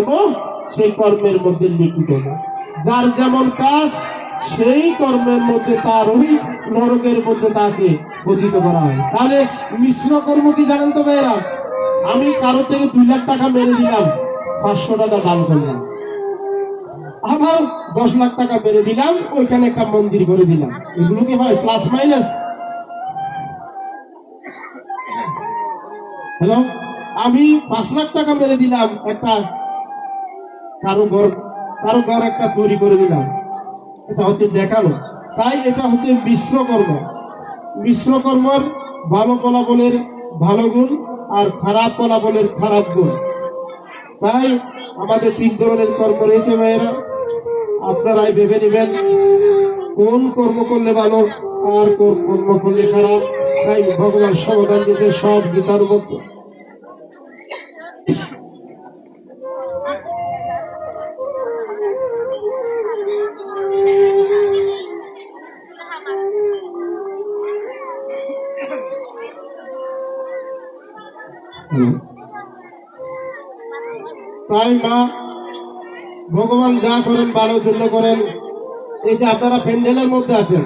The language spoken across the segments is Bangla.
কর্ম সেই কর্মের মধ্যে লিখিত না। যার যেমন কাজ সেই কর্মের মধ্যে তার ওই নরকের মধ্যে তাকে পতিত করা হয়। তাহলে মিশ্র কর্ম কি জানেন তো ভাইয়েরা? আমি কারো থেকে 2 লাখ টাকা মেরে দিলাম, 500 টাকা দান করলাম। আবার 10 লাখ টাকা মেরে দিলাম, ওইখানে একটা মন্দির করে দিলাম। এগুলো কি হয় প্লাস মাইনাস? হ্যালো, আমি 5 লাখ টাকা মেরে দিলাম, একটা কারো ঘর একটা তৈরি করে দিলাম, এটা হচ্ছে দেখানো। তাই এটা হচ্ছে মিশ্রকর্ম। মিশ্রকর্মের ভালো ফলাফলের ভালো গুণ আর খারাপ ফলাফলের খারাপ গুণ। তাই আমাদের 3 ধরনের কর্ম রয়েছে ভাইয়েরা, আপনারাই ভেবে নেবেন কোন কর্ম করলে ভালো আর কোন কর্ম করলে খারাপ। তাই ভগবান সমাধান দিতে সব গীতার মধ্যে। তাই মা ভগবান যা করেন ভালোর জন্য করেন। এই যে আপনারা প্যান্ডেলের মধ্যে আছেন,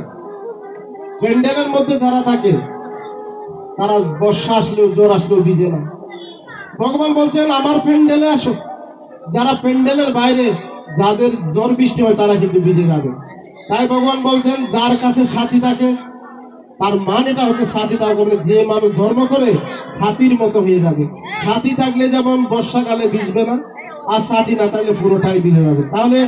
প্যান্ডেলের মধ্যে যারা থাকে তারা বর্ষা আসলেও জ্বর আসলেও ভিজে না। ভগবান বলছেন আমার প্যান্ডেলে আসো। যারা প্যান্ডেলের বাইরে যাদের জ্বর বৃষ্টি হয় তারা কিন্তু ভিজে যাবে। তাই ভগবান বলছেন যার কাছে সাথী থাকে, তার মান এটা হচ্ছে সাথী না করলে যে মানুষ ধর্ম করে সাথীর মতো হয়ে যাবে। সাথী থাকলে যেমন বর্ষাকালে ভিজবে না, আর সাথী না থাকলে পুরোটাই ভিজে যাবে। তাহলে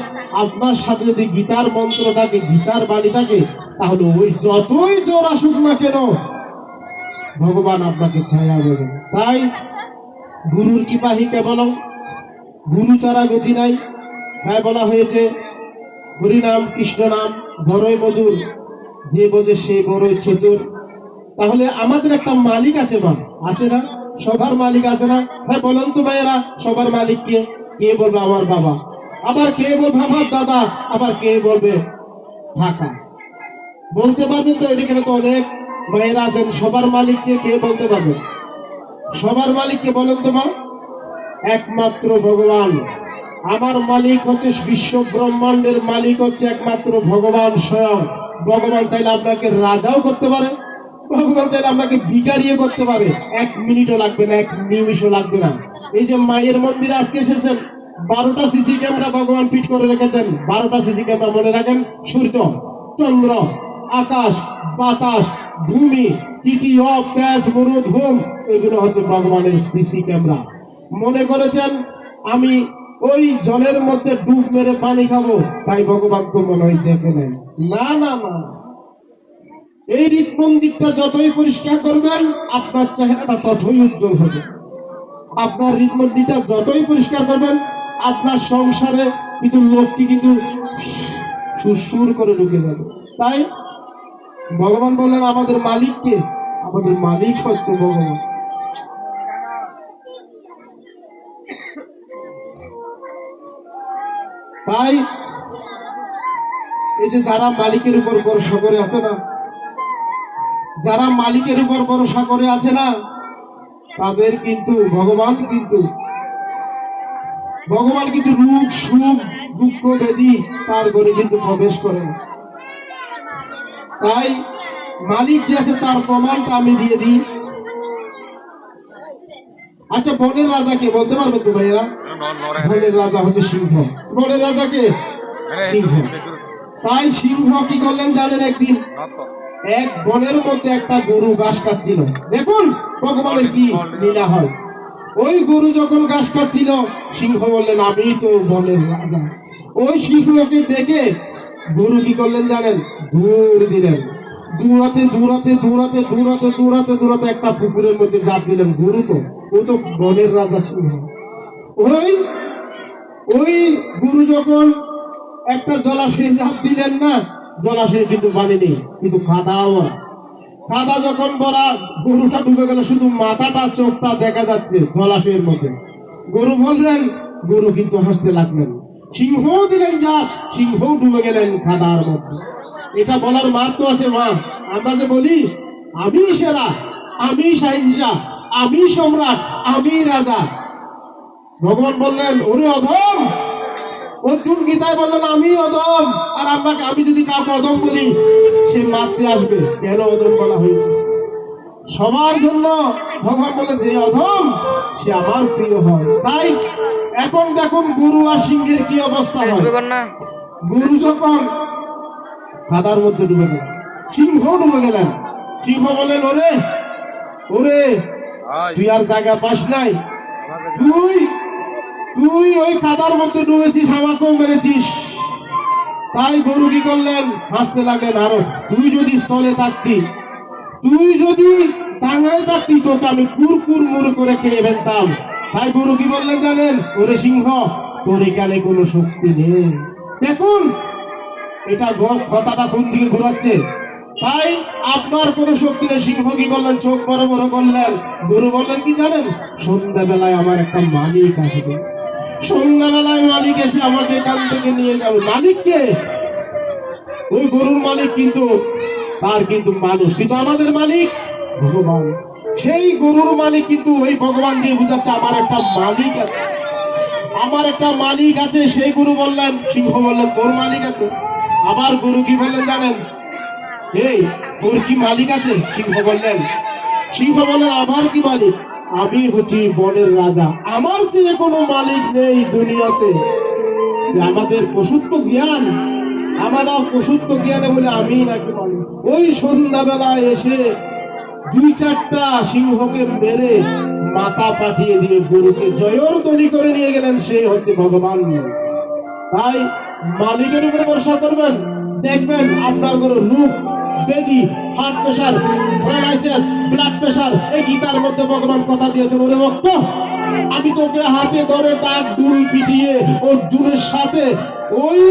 আপনার সাথে যদি গীতার মন্ত্র থাকে, গীতার বাণী থাকে, তাহলে ওই যতই জ্বর আসুক না কেন ভগবান আপনাকে ছায়া দেবেন। তাই গুরুর কৃপাহি কেবলম, গুরু ছাড়া গতি নাই। তাই বলা হয়েছে হরিনাম কৃষ্ণ নাম বড়ই মধুর, যে বোঝে সে বড়ই চতুর। তাহলে আমাদের একটা মালিক আছে মা, আছে না? সবার মালিক আছে না? হ্যাঁ বলেন তো ভাইয়েরা, সবার মালিক কে? কে বলবে আমার বাবা, আবার কে বলবে আমার দাদা, আবার কে বলবে ঢাকা। বলতে পারবেন তো? এদিকে তো অনেক মায়েরা আছেন, সবার মালিক কে? কে বলতে পারবেন? সবার মালিক কে বলেন তো মা? একমাত্র ভগবান। আমার মালিক হচ্ছে বিশ্ব ব্রহ্মাণ্ডের মালিক হচ্ছে একমাত্র ভগবান স্বয়ং। ভগবান চাইলে আপনাকে রাজাও করতে পারে, ভগবান চাইলে আপনাকে ভিখারিও করতে পারে। 1 মিনিটও লাগবে না, 1 নিমিষও লাগবে না। এই যে মায়ের মন্দিরে আজকে এসেছেন, 12টা সিসি ক্যামেরা ভগবান ফিট করে রেখেছেন। 12টা সিসি ক্যামেরা মনে রাখেন, সূর্য, চন্দ্র, আকাশ, বাতাস, ভূমি, তিথি, অভ্যাস, মরু, ধূম, এগুলো হচ্ছে ভগবানের সিসি ক্যামেরা। মনে করেছেন আমি ওই জলের মধ্যে ডুব মেরে পানি খাবো, তাই ভগবান তো মনে হয় দেখে নেন? না না না, এই হৃদ মন্দিরটা যতই পরিষ্কার করবেন আপনার চেহারাটা ততই উজ্জ্বল হবে। আপনার হৃদ মন্দিরটা যতই পরিষ্কার করবেন আপনার সংসারে কিন্তু লোকটি কিন্তু সুর করে ঢুকে যাবে। তাই ভগবান বললেন আমাদের মালিককে, আমাদের মালিক হচ্ছে ভগবান। তাই এই যে যারা মালিকের উপর ভরসা করে আছে না, যারা মালিকের উপর ভরসা করে আছে না, তাদের কিন্তু ভগবান কিন্তু রোগ সুখ দুঃখ ব্যাধি তার ঘরে কিন্তু প্রবেশ করে না। তাই মালিক যে আছে তার প্রমাণটা আমি দিয়ে দিই। আচ্ছা, বনের রাজাকে বলতে পারবে তো ভাইয়া? বনের রাজা হচ্ছে সিংহ। বনের রাজাকে সিংহ। তাই সিংহ কি করলেন জানেন? একদিন এক বনের মধ্যে একটা গরু ঘাস খাচ্ছিল। দেখুন ভগবানের কি লীলা হয়। ওই গরু যখন ঘাস খাচ্ছিল, সিংহ বললেন আমি তো বনের রাজা। ওই সিংহকে দেখে গরু কি করলেন জানেন? দৌড় দিলেন। দৌড়াতে একটা পুকুরের মধ্যে ঝাঁপ দিলেন। গরু তো, ও তো বনের রাজা সিংহ। ওই গরু যখন একটা জলাশয়ে ঝাঁপ দিলেন না, জলাশয়ে কিন্তু পানি নেই, কিন্তু কাদা যখন ভরা, গরুটা ডুবে গেল, শুধু মাথাটা চোখটা দেখা যাচ্ছে জলাশয়ের মধ্যে। গরু বললেন, গরু কিন্তু হাসতে লাগলেন। সিংহ দিলেন ঝাঁপ, সিংহ ডুবে গেলেন কাদার মধ্যে। এটা বলার মাত্র আছে মা। আমরা যে বলি আমি সেরা, আমি শাহিনশাহ, আমি সম্রাট, আমি রাজা, ভগবান বললেন ওরে অধম, অর্জুন গীতায় বললেন আমি অধম, আর আপনাকে আমি যদি কাউকে অধম বলি সে মারতে আসবে। কেন অধম বলা হয়েছে? সবার জন্য ভগবান বলেন যে অধম সে আমার প্রিয় হয়। তাই এখন দেখুন গরু আর সিংহের কি অবস্থা হয়। গরু যখন কাদার মধ্যে ডুবে গেল, সিংহ ডুবে গেলেন। সিংহ বলেন ওরে ওরে তুই আর জায়গা পাস নাই, তুই তুই ওই কাদার মধ্যে ডুবেছিস, আমাকেও মেরেছিস। তাই গরু কি করলেন? হাসতে লাগলেন আরো, তুই যদি স্থলে থাকতি, তুই যদি টাঙ্গায় থাকতি তোকে আমি কুরকুর মুড় করে খেয়ে ফেলতাম। তাই গরু কি বললেন জানেন? ওরে সিংহ তোর এখানে কোনো শক্তি নেই। দেখুন এটা কথাটা কোন দিকে ঘোরাচ্ছে। তাই আপনার কোনো শক্তি নেই। সিংহ কি করলেন? চোখ বড় বড় করলেন। গরু বললেন কি জানেন? সন্ধ্যাবেলায় আমার একটা মালিক আসবে, সন্ধ্যাবেলায় মালিক এসে আমাকে এখান থেকে নিয়ে যাবে। মালিককে? ওই গরুর মালিক কিন্তু তার কিন্তু মানুষ, কিন্তু আমাদের মালিক ভগবান। সেই গরুর মালিক কিন্তু ওই ভগবান দিয়ে বুঝাচ্ছে আমার একটা মালিক আছে, আমার একটা মালিক আছে। সেই গরু বললেন, সিংহ বললেন তোর মালিক আছে। আবার গরু কি বললেন জানেন? এই তোর কি মালিক আছে? সিংহ বললেন আমার কি মালিক? আমি হচ্ছি বনের রাজা, আমার চেয়ে কোনো মালিক নেই দুনিয়াতে। আমাদের পশুত্ব জ্ঞান, আমরা পশুত্ব জ্ঞানে বলে আমি নাকি মালিক। ওই সন্ধ্যাবেলায় এসে 2-4টা সিংহকে মেরে মাথা পাঠিয়ে দিয়ে গরুকে জয়ধ্বনি করে নিয়ে গেলেন। সে হচ্ছে ভগবান। তাই মালিকের উপরে ভরসা করবেন, দেখবেন আপনার গরু রূপ বেদি heart pressure paralysis blood pressure. এই গীতার মধ্যে ভগবান কথা দিয়েছেন ওরে ভক্ত আমি তোকে হাতে ধরে টাক দুল পিটিয়ে অর্জুনের সাথে ওই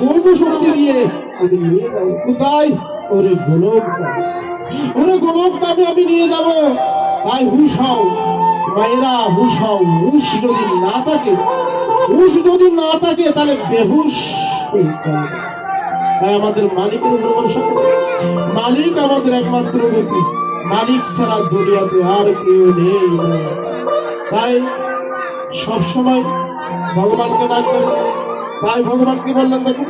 দৈব শক্তি দিয়ে নিয়ে যাবো। কোথায়? ওরে গোলক, ওরে গোলক দামে আমি নিয়ে যাব। তাই হুশ হও মায়েরা, হুশ হও। হুশ যদি না থাকে, হুশ যদি না থাকে তাহলে বেহুশ হয়ে যাবে। তাই আমাদের মালিকের উপর ভরসা করো। মালিক আমাদের একমাত্র গতি, মালিক ছাড়া দুনিয়াতে আর কেউ নেই। তাই সবসময় ভগবানকে ডাকবেন। তাই ভগবানকে বললেন দেখুন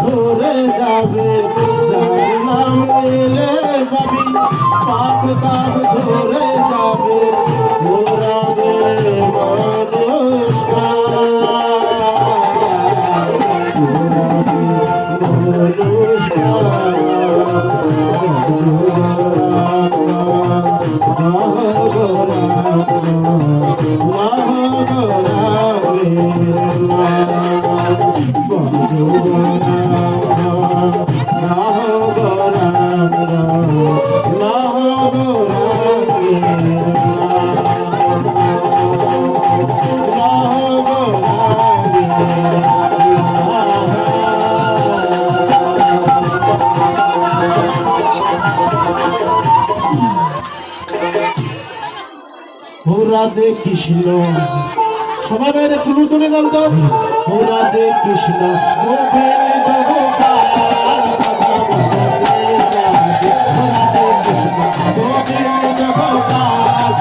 ধরে যাবে যার নাম নিলে যাবি পাপ তাপ ধরে যাবে ঘোরাবে মানুষ রাধে কৃষ্ণ সবাই বাইরে তুলু তুলে গান তো Radhe Krishna Govinda Gopal Govinda Gopal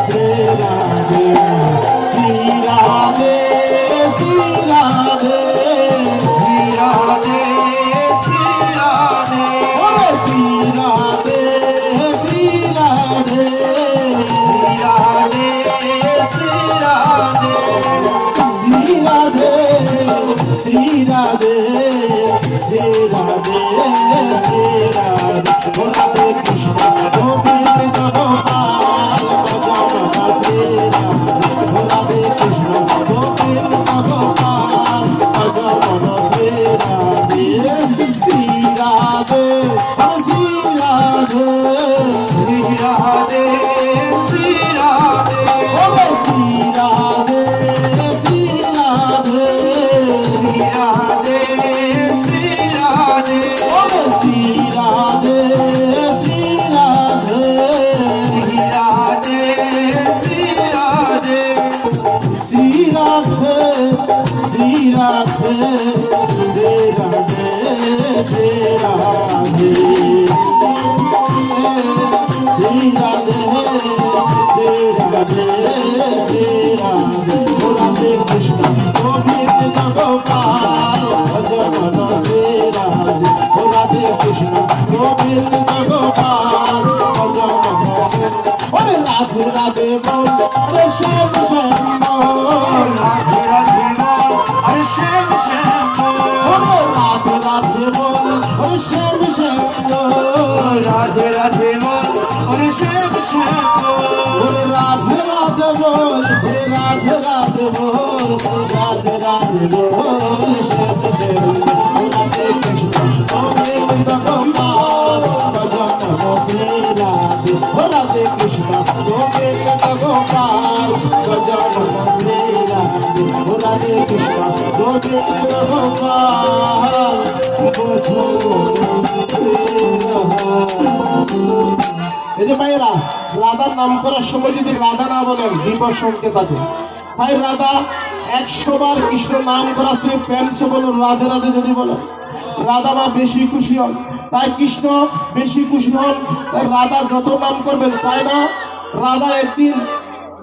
Shri Radhe Shri Radhe Shri Radhe Shri Radhe Shri Radhe Shri Radhe Shri Radhe Sri Radhe, Sri Radhe, Sri Radhe, Radhe Krishna, Govinda Gopal, Sri Radhe, Radhe Krishna, Govinda Gopal, Sri Radhe, Sri Radhe, Sri Radhe, Sri Radhe, Sri Radhe, Sri Radhe, Sri Radhe. Radhe বল রে শ্যাম শ্যাম রাধে রাধে বল আরে শ্যাম শ্যাম রাধে রাধে বল ওরে শ্যাম শ্যাম রাধে রাধে বল ওরে শ্যাম শ্যাম ওরে রাধে রাধে বল ওরে রাধে রাধে বল রাধে রাধে বল শ্যাম শ্যাম রাধে কৃষ্ণ গোবিন্দ গোপাল ভজন শ্রী রাধে রাধে কৃষ্ণ গোবিন্দ গোপাল ভজন শ্রী রাধে রাধে কৃষ্ণ গোবিন্দ গোপাল এই যে ভাইয়েরা রাধার নাম করার সময় যদি রাধা না বলেন বিপদ সংকেত আছে। তাই রাধা 100 বার কৃষ্ণ নাম করাচ্ছে প্রেম সে বলুন রাধে রাধে যদি বলেন রাধা মা বেশি খুশি হন। তাই কৃষ্ণ বেশি খুশি হন, রাধা যত নাম করবেন তাই না। রাধা একদিন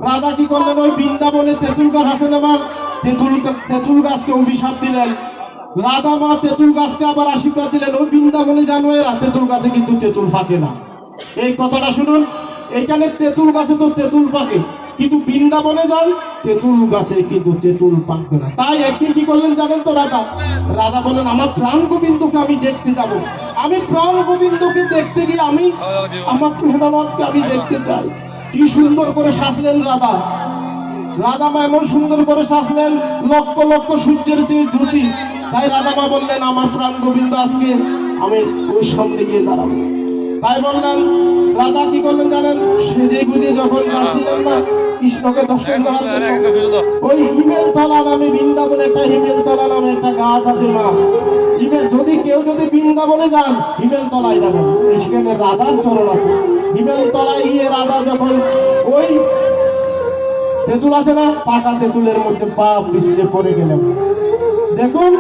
রাধা কি করলেন ওই বৃন্দাবনে তেঁতুল গাছ আছে না মা, তেঁতুল গাছকে অভিশাপ দিলেন। রাধা মা তেঁতুল গাছকে আবার আশীর্বাদ দিলেন। ওই বৃন্দাবনে জানো এরা তেঁতুল গাছে কিন্তু তেঁতুল ফাঁকে না। এই কথাটা শুনুন, এখানে তেঁতুল গাছে তো তেঁতুল পাকে, কিন্তু বৃন্দাবনে যান তেঁতুল গাছে কিন্তু তেঁতুল পাকবে না। তাই একদিন কি করলেন জানেন তো রাধা রাধা বলেন আমার প্রাণ গোবিন্দকে আমি দেখতে যাব। আমি প্রাণ গোবিন্দকে দেখতে গিয়ে আমি আমার প্রেরণানাথকে আমি দেখতে চাই। কি সুন্দর করে সাজলেন রাধা। রাধা মা এমন সুন্দর করে সাজলেন লক্ষ লক্ষ সূর্যের চেয়ে জ্যোতি। তাই রাধা মা বললেন আমার প্রাণ গোবিন্দ আজকে আমি ওই সামনে গিয়ে দাঁড়াবো। তাই বললেন রাধা কি করলেন জানেন, সেজে গুজে যখন যাচ্ছিলেন না কৃষ্ণকে দর্শন করার জন্য, ওই হিমেল তলা নামে বৃন্দাবনে একটা হিমেল তলা নামে একটা গাছ আছে মা। যদি কেউ যদি বৃন্দাবনে যান হিমেল তলায় যাবেন, সেখানে রাধার চরণ আছে। হিমেল তলায় গিয়ে রাধা যখন ওই তেঁতুল আছে না পাকা তেঁতুলের মধ্যে পা পিছলে পড়ে গেলেন। দেখুন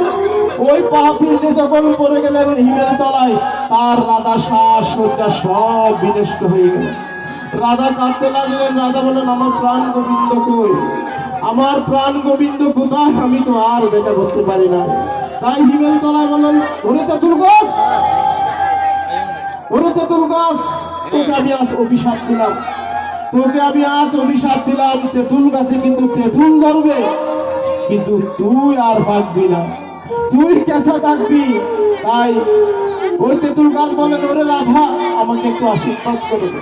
ওই পা পিছলে যখন পড়ে গেলেন হিমেল তলায়, তার রাধা শ্বাস সজ্জা সব বিনষ্ট হয়ে গেল। রাধা কাঁদতে লাগলেন। রাধা বলেন, আমার প্রাণ গোবিন্দ কই, আমার প্রাণ গোবিন্দ কোথায়, আমি তো আর দেখা করতে পারি না। তাই হিমেল তলায় বললেন, ওরে তেঁতুল গাছ, ওরে তেঁতুল গাছ, তোকে আমি আজ অভিশাপ দিলাম, তোকে আমি আজ অভিশাপ দিলাম। তেঁতুল গাছে কিন্তু তেঁতুল ধরবে, কিন্তু তুই আর থাকবি না, তুই কেসা থাকবি। তাই ওই তেঁতুল গাছ বললেন, ওরে রাধা, আমাকে একটু আশীর্বাদ করে দে।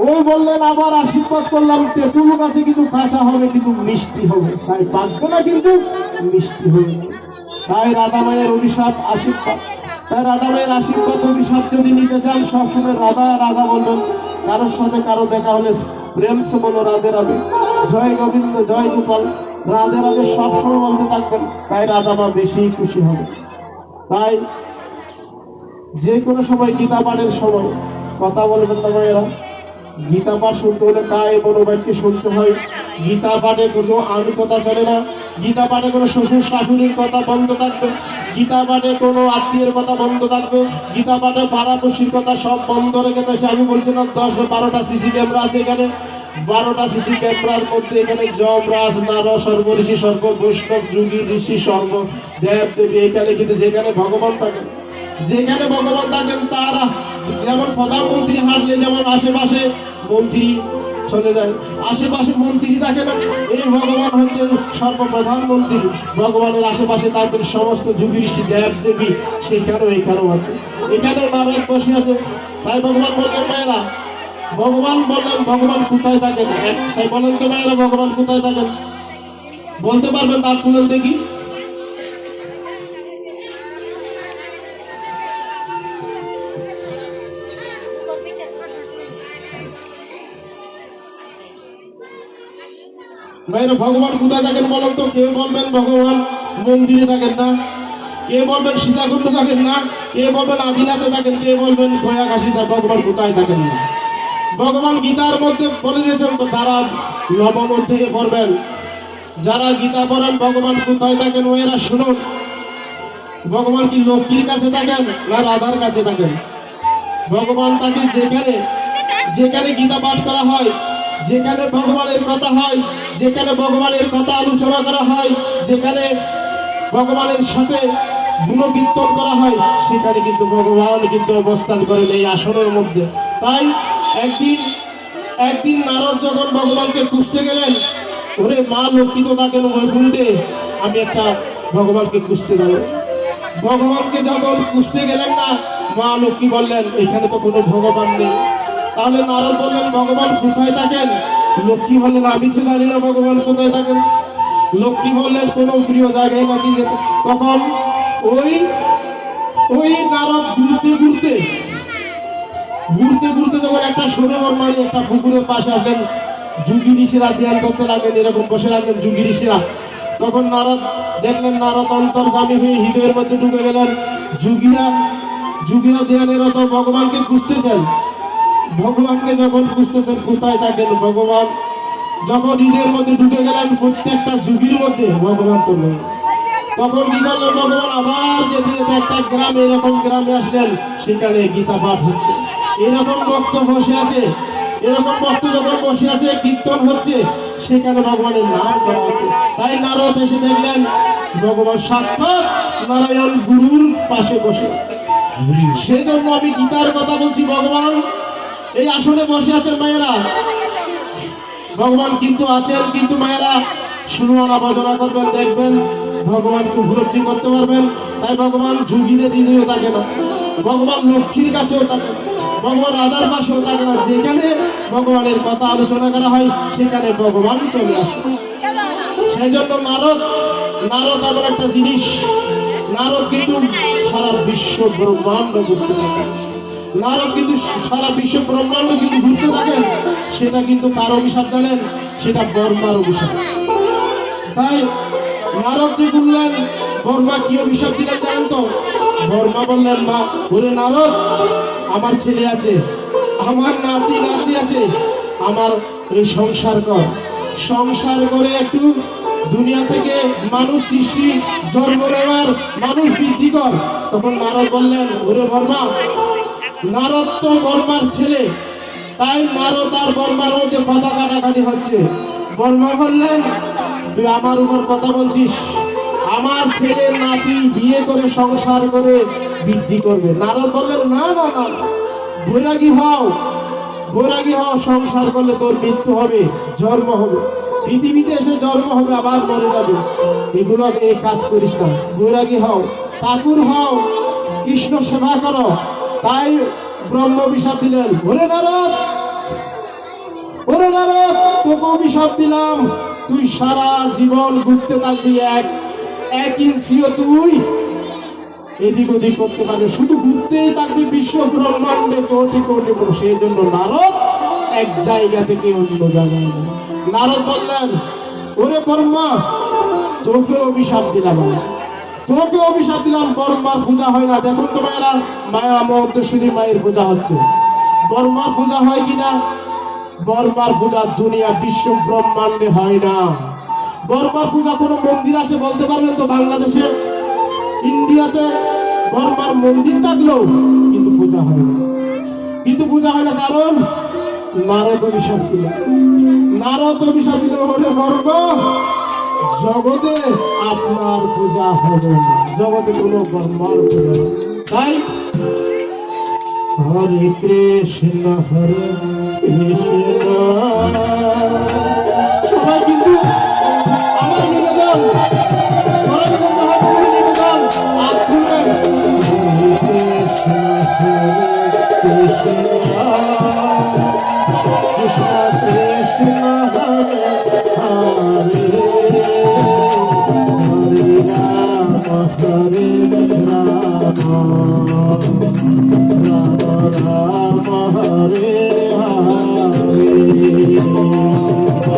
ওই বললেন, আবার আশীর্বাদ করলাম। তেঁতুল গাছে কিন্তু কাঁচা হবে, কিন্তু মিষ্টি হবে, তাই পাকবে না, কিন্তু মিষ্টি হবে। তাই রাধা মায়ের অভিশাপ আশীর্বাদ, তাই রাধা মায়ের আশীর্বাদ অভিশাপ যদি নিতে চান, সবসময় রাধা রাধা বলবেন। কারোর সাথে কারো দেখা হলে প্রেম সে বলো রাধে রাধে, জয় গোবিন্দ, জয় গোপাল, রাধে রাধে সবসময় বলতে থাকবেন। তাই রাধা মা বেশি খুশি হবে। তাই যে কোনো সময় গীতা পাঠের সময় কথা বলবেন না মায়েরা। গীতা পাঠ শুনতে হলে তাই মনোবাক্য শুনতে হয়। গীতা পাঠে কোনো আমি কথা চলে না। গীতা পাঠে কোনো শ্বশুর শাশুড়ির কথা বন্ধ থাকবে। গীতা পাঠে কোনো আত্মীয়ের কথা বন্ধ থাকবে। গীতা পাঠে পাড়াপড়শির কথা সব বন্ধ রেখে দেশে। আমি বলছিলাম 10-12টা সিসি ক্যামেরা আছে এখানে। 12টা সিসি ক্যামেরার মধ্যে এখানে যমরাজ, নারদ, সর্বঋষি, সর্ব বৈষ্ণব, যোগী, ঋষি, সর্ব দেব দেবী এখানে, কিন্তু যেখানে ভগবান থাকেন, যেখানে ভগবান থাকেন, তারা যেমন প্রধানমন্ত্রী হাঁটলে যেমন আশেপাশে মন্ত্রী চলে যায়, আশেপাশে মন্ত্রী থাকে না, এই ভগবান হচ্ছেন সর্বপ্রধানমন্ত্রী। ভগবানের আশেপাশে থাকবেন সমস্ত যোগী, ঋষি, দেব দেবী, সেখানেও এখানেও আছে, এখানেও নারদ বসে আছে। তাই ভগবান বললেন, মায়েরা, ভগবান বললেন, ভগবান কোথায় থাকেন? এক বলেন তো মায়েরা, ভগবান কোথায় থাকেন? বলতে পারবেন? তার তুলেন দেখি। মায়েরা, ভগবান কোথায় থাকেন বলেন তো? কেউ বলবেন ভগবান মন্দিরে থাকেন না, কেউ বলবেন সীতাকুণ্ড থাকেন না, কেউ বলবেন আদিনাথে থাকেন, কেউ বলবেন গয়াকাশিতে। ভগবান কোথায় থাকেন না? ভগবান গীতার মধ্যে বলে দিয়েছেন, যারা নবম অধ্যায়ে পড়বেন, যারা গীতা পড়েন, ভগবান কোথায় থাকেন ওরা শুনুন। ভগবান কি লক্ষ্মীর কাছে থাকেন না রাধার কাছে থাকেন? ভগবান থাকেন যেখানে, যেখানে গীতা পাঠ করা হয়, যেখানে ভগবানের কথা হয়, যেখানে ভগবানের কথা আলোচনা করা হয়, যেখানে ভগবানের সাথে গুণকীর্তন করা হয়, সেখানে কিন্তু ভগবান কিন্তু অবস্থান করেন এই আসনের মধ্যে। তাই একদিন নারদ যখন ভগবানকে খুঁজতে গেলেন, ওরে মা লক্ষ্মী তো থাকেন বৈকুণ্ঠে, আমি একটা ভগবানকে খুঁজতে যাব। ভগবানকে যখন খুঁজতে গেলেন না, মা লক্ষ্মী বললেন, এখানে তো কোনো ভগবান নেই। তাহলে নারদ বললেন, ভগবান কোথায় থাকেন? লক্ষ্মী বললেন, আমি তো জানি না ভগবান কোথায় থাকেন। লক্ষ্মী বললেন, কোনো প্রিয় জায়গায় নাকি গেছে। তখন ওই নারদ ঘুরতে ঘুরতে যখন একটা সরোবর মানে একটা পুকুরের পাশে আসলেন, যোগী ঋষিরা ধ্যান করতে লাগলেন, এরকম বসে লাগলেন যোগী ঋষিরা। তখন নারদ দেখলেন, নারদ অন্তর্যামী হয়ে হৃদয়ের মধ্যে ঢুকে গেলেন। যোগীরা ধ্যানেরত ভগবানকে খুঁজতেছেন। ভগবানকে যখন খুঁজতেছেন কোথায় থাকেন, ভগবান যখন হৃদয়ের মধ্যে ঢুকে গেলেন, প্রত্যেকটা যোগীর মধ্যে ভগবান তো নেই। তখন কি করলেন ভগবান? আবার যেতে যেতে একটা গ্রামে, এরকম গ্রামে আসলেন, সেখানে গীতা পাঠ হচ্ছে। এরকম ভক্ত বসে আছে, এরকম ভক্ত যখন বসে আছে, কীর্তন হচ্ছে, সেখানে ভগবানের নাম করা হচ্ছে। তাই নারদ এসে দেখলেন ভগবান সাক্ষাৎ নারায়ণ গুরুর পাশে বসে। সেই জন্য আমি গীতার কথা বলছি। ভগবান এই আসনে বসে আছেন মায়েরা, ভগবান কিন্তু আছেন, কিন্তু মায়েরা শুনুন, আলোচনা করবেন, দেখবেন ভগবানকে উপলব্ধি করতে পারবেন। তাই ভগবান যোগীদের হৃদয়ে থাকে না, ভগবান লক্ষ্মীর কাছেও থাকে না, ভগবান রাধার পাশেও থাকে না। যেখানে ভগবানের কথা আলোচনা করা হয়, সেখানে ভগবান চলে আসে। সেই জন্য নারদ এমন একটা জিনিস, নারদ কিন্তু সারা বিশ্ব ব্রহ্মাণ্ড ঘুরতে থাকেন। নারদ কিন্তু সারা বিশ্ব ব্রহ্মাণ্ড কিন্তু ঘুরতে থাকেন। সেটা কিন্তু কার অভিশাপ জানেন? সেটা বর্মার অভিশাপ। তাই নারদ যে বললেন, বর্মা কি অভিশাপ দিলেন জানেন তো? বর্মা বললেন, মা ওরে নারদ, আমার ছেলে আছে, আমার নাতি আছে, আমার এই সংসার করে একটু দুনিয়া থেকে মানুষ সৃষ্টি, জন্ম নেওয়ার মানুষ বৃদ্ধি কর। তখন নারদ বললেন, ওরে বর্মা, নারদ তো বর্মার ছেলে, তাই নারদ আর বর্মার মধ্যে কথা কাটাকাটি হচ্ছে। বর্মা বললেন, তুই আমার উপর কথা বলছিস, আমার ছেলের নাতি বিয়ে করে সংসার করে বৃদ্ধি করবে। নারদ বললেন, না না না, বৈরাগী হও, বৈরাগী হও, সংসার করলে তোর মৃত্যু হবে, জন্ম হবে, পৃথিবীতে এসে জন্ম হবে, আবার মরে যাবে, এগুলো এই কাজ করিস না, বৈরাগী হও, ঠাকুর হও, কৃষ্ণ সেবা করো। তাই ব্রহ্ম অভিশাপ দিলেন, ওরে নারদ, ওরে নারদ, তোকে অভিশাপ দিলাম, তুই সারা জীবন ঘুরতে থাকবি, এক ইঞ্চিও তুই এদিক ওদিক করতে পারবে, শুধু ঘুরতেই থাকবি বিশ্ব ব্রহ্মাণ্ডে কোটি কোটি। সেই জন্য নারদ এক জায়গা থেকে অন্য জায়গায়। নারদ বললেন, ওরে বর্মা, তোকে অভিশাপ দিলাম, তোকে অভিশাপ দিলাম, বর্মার পূজা হয় না। দেখুন তো মায়েরা, মায়া মন্তেশ্বরী মায়ের পূজা হচ্ছে, বর্মার পূজা হয় কিনা? বর্মার পূজা দুনিয়া বিশ্ব ব্রহ্মাণ্ডে হয় না। বর্মার পূজা কোনো মন্দির আছে বলতে পারবেন তো? বাংলাদেশে, ইন্ডিয়াতে বর্মার মন্দির থাকলেও কিন্তু পূজা হয় না। কিন্তু পূজা হয় না কারণ নারদ অভিশাপ দিল। নারদ অভিশাপ দিল, ওরে বর্মা, জগতে আপনার পূজা হবে না, জগতে কোনো বর্মার পূজা। তাই হরে কৃষ্ণ হরে কৃষ্ণ, সবাই কিন্তু আমার নিবেদন, নিবেদন হাত খুলবেন। হরে কৃষ্ণ হরে কৃষ্ণ, কৃষ্ণ কৃষ্ণ হরে হরে, হরে রাম হরে রাম, রাম হরে হরে,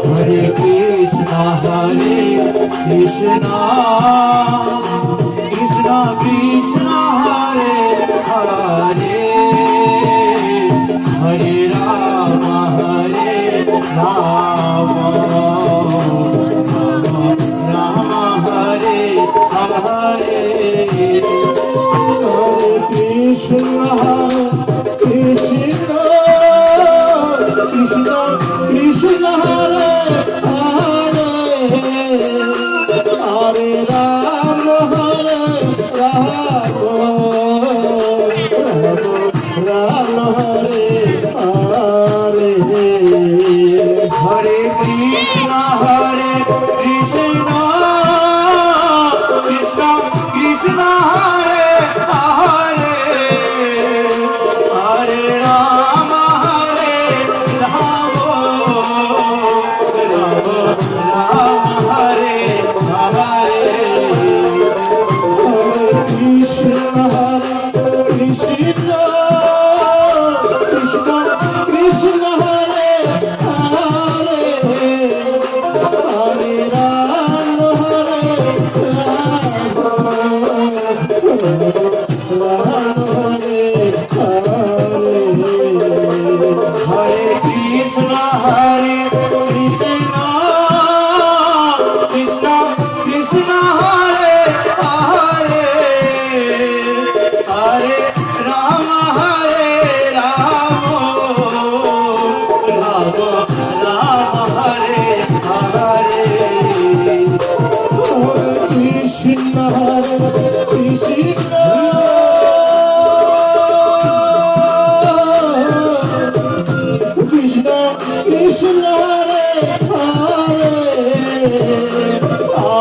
হরে কৃষ্ণ হরে কৃষ্ণ, কৃষ্ণ কৃষ্ণ হরে হরে, হরে রাম রাম, রাম হরে হরে, হরে কৃষ্ণ কৃষ্ণ, কৃষ্ণ কৃষ্ণ হরে হরে, হরে রাম রাম, রাম হরে হরে, হরে কৃষ্ণ কৃষ্ণ, কৃষ্ণ কৃষ্ণ হরে হরে, হরে রাম রাম, রাম হরে হরে, কৃষ্ণ কৃষ্ণ, কৃষ্ণ কৃষ্ণ হরে হরে, হরে রাম রাম, হরে হরে, হরে কৃষ্ণ কৃষ্ণ, কৃষ্ণ কৃষ্ণ হরে হরে, হরে রাম রাম, রাম রাম হরে হরে, হরে কৃষ্ণ কৃষ্ণ, কৃষ্ণ কৃষ্ণ হরে হরে, হরে রাম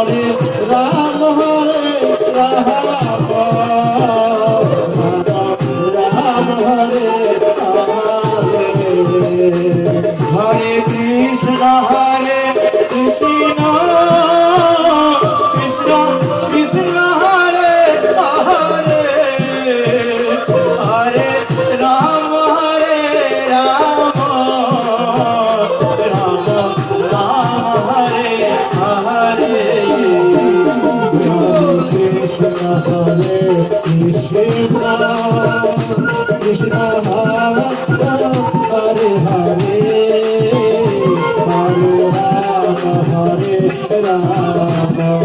রাম, রাম হরে হরে, হরে কৃষ্ণ কৃষ্ণ, কৃষ্ণ কৃষ্ণ হরে হরে, হরে রাম রাম, রাম রাম হরে হরে, কৃষ্ণ হরে কৃষ্ণ, কৃষ্ণ হরে হরে, হরে রাম হরে রাম